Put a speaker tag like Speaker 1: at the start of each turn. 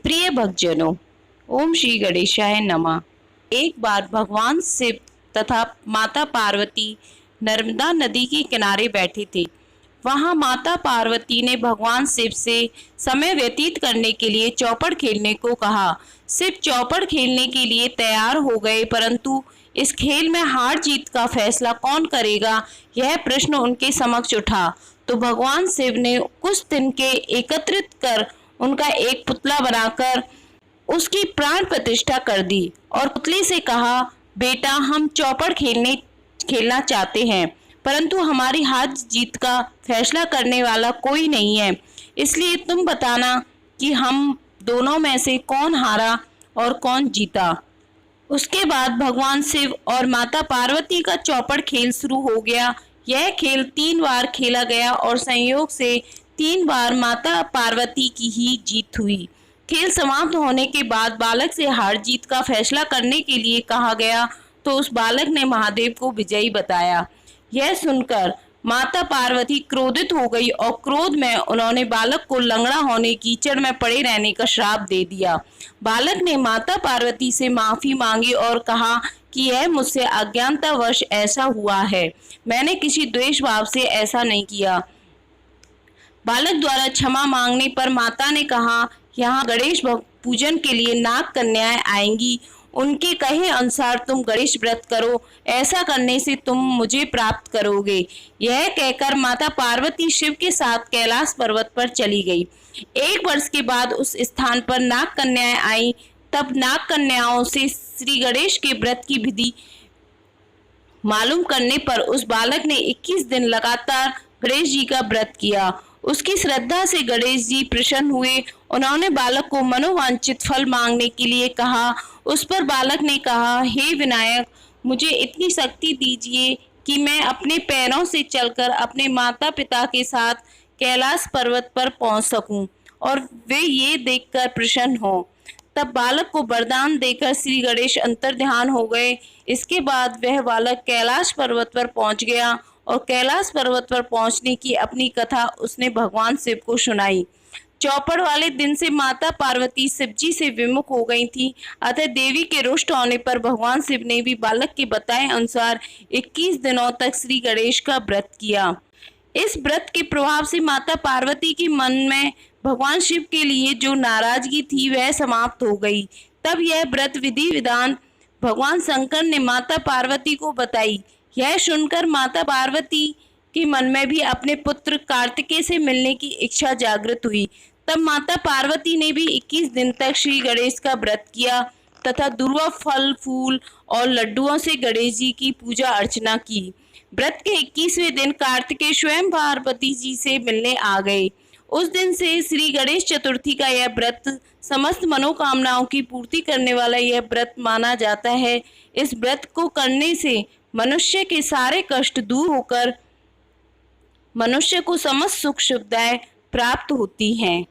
Speaker 1: प्रिय भक्तजनों, ओम श्री गणेशाय नमः। एक बार भगवान शिव तथा माता पार्वती नर्मदा नदी के किनारे बैठे थे। वहां माता पार्वती ने भगवान शिव से समय व्यतीत करने के लिए चौपड़ खेलने को कहा। शिव चौपड़ खेलने के लिए तैयार हो गए, परंतु इस खेल में हार जीत का फैसला कौन करेगा, यह प्रश्न उनके समक्ष उठा। तो भगवान शिव ने कुछ तिनके एकत्रित कर उनका एक पुतला बनाकर उसकी प्राण प्रतिष्ठा कर दी और पुतले से कहा, बेटा, हम चौपड़ खेलना चाहते हैं, परंतु हमारी हार जीत का फैसला करने वाला कोई नहीं है, इसलिए तुम बताना कि हम दोनों में से कौन हारा और कौन जीता। उसके बाद भगवान शिव और माता पार्वती का चौपड़ खेल शुरू हो गया। यह खेल 3 बार खेला गया और संयोग से 3 बार माता पार्वती की ही जीत हुई। खेल समाप्त होने के बाद बालक से हार जीत का फैसला करने के लिए कहा गया, तो उस बालक ने महादेव को विजयी बताया। यह सुनकर माता पार्वती क्रोधित हो गई और क्रोध में उन्होंने बालक को लंगड़ा होने, कीचड़ में पड़े रहने का श्राप दे दिया। बालक ने माता पार्वती से माफी मांगी और कहा कि यह मुझसे अज्ञानतावश ऐसा हुआ है, मैंने किसी द्वेष भाव से ऐसा नहीं किया। बालक द्वारा क्षमा मांगने पर माता ने कहा, यहाँ गणेश पूजन के लिए नाग कन्याएं आएंगी, उनके कहे अनुसार तुम गणेश व्रत करो, ऐसा करने से तुम मुझे प्राप्त करोगे। यह कहकर माता पार्वती शिव के साथ कैलाश पर्वत पर चली गई। 1 वर्ष के बाद उस स्थान पर नाग कन्याएं आई। तब नाग कन्याओं से श्री गणेश के व्रत की विधि मालूम करने पर उस बालक ने 21 दिन लगातार गणेश जी का व्रत किया। उसकी श्रद्धा से गणेश जी प्रसन्न हुए। उन्होंने बालक को मनोवांछित फल मांगने के लिए कहा। उस पर बालक ने कहा, हे विनायक, मुझे इतनी शक्ति दीजिए कि मैं अपने पैरों से चलकर अपने माता पिता के साथ कैलाश पर्वत पर पहुंच सकूं और वे ये देखकर प्रसन्न हों। तब बालक को वरदान देकर श्री गणेश अंतर्ध्यान हो गए। इसके बाद वह बालक कैलाश पर्वत पर पहुंच गया और कैलाश पर्वत पर पहुंचने की अपनी कथा उसने भगवान शिव को सुनाई। चौपड़ वाले दिन से माता पार्वती शिव जी से विमुख हो गई थी, अतः देवी के रुष्ट होने पर भगवान शिव ने भी बालक के बताए अनुसार 21 दिनों तक श्री गणेश का व्रत किया। इस व्रत के प्रभाव से माता पार्वती के मन में भगवान शिव के लिए जो नाराजगी थी वह समाप्त हो गई। तब यह व्रत विधि विधान भगवान शंकर ने माता पार्वती को बताई। यह सुनकर माता पार्वती के मन में भी अपने पुत्र कार्तिकेय से मिलने की इच्छा जागृत हुई। तब माता पार्वती ने भी 21 दिन तक श्री गणेश का व्रत किया तथा दुर्वा फल, फूल और लड्डुओं से गणेश जी की पूजा अर्चना की। व्रत के 21वें दिन कार्तिकेय स्वयं पार्वती जी से मिलने आ गए। उस दिन से श्री गणेश चतुर्थी का यह व्रत समस्त मनोकामनाओं की पूर्ति करने वाला यह व्रत माना जाता है। इस व्रत को करने से मनुष्य के सारे कष्ट दूर होकर मनुष्य को समस्त सुख सुविधाएं प्राप्त होती हैं।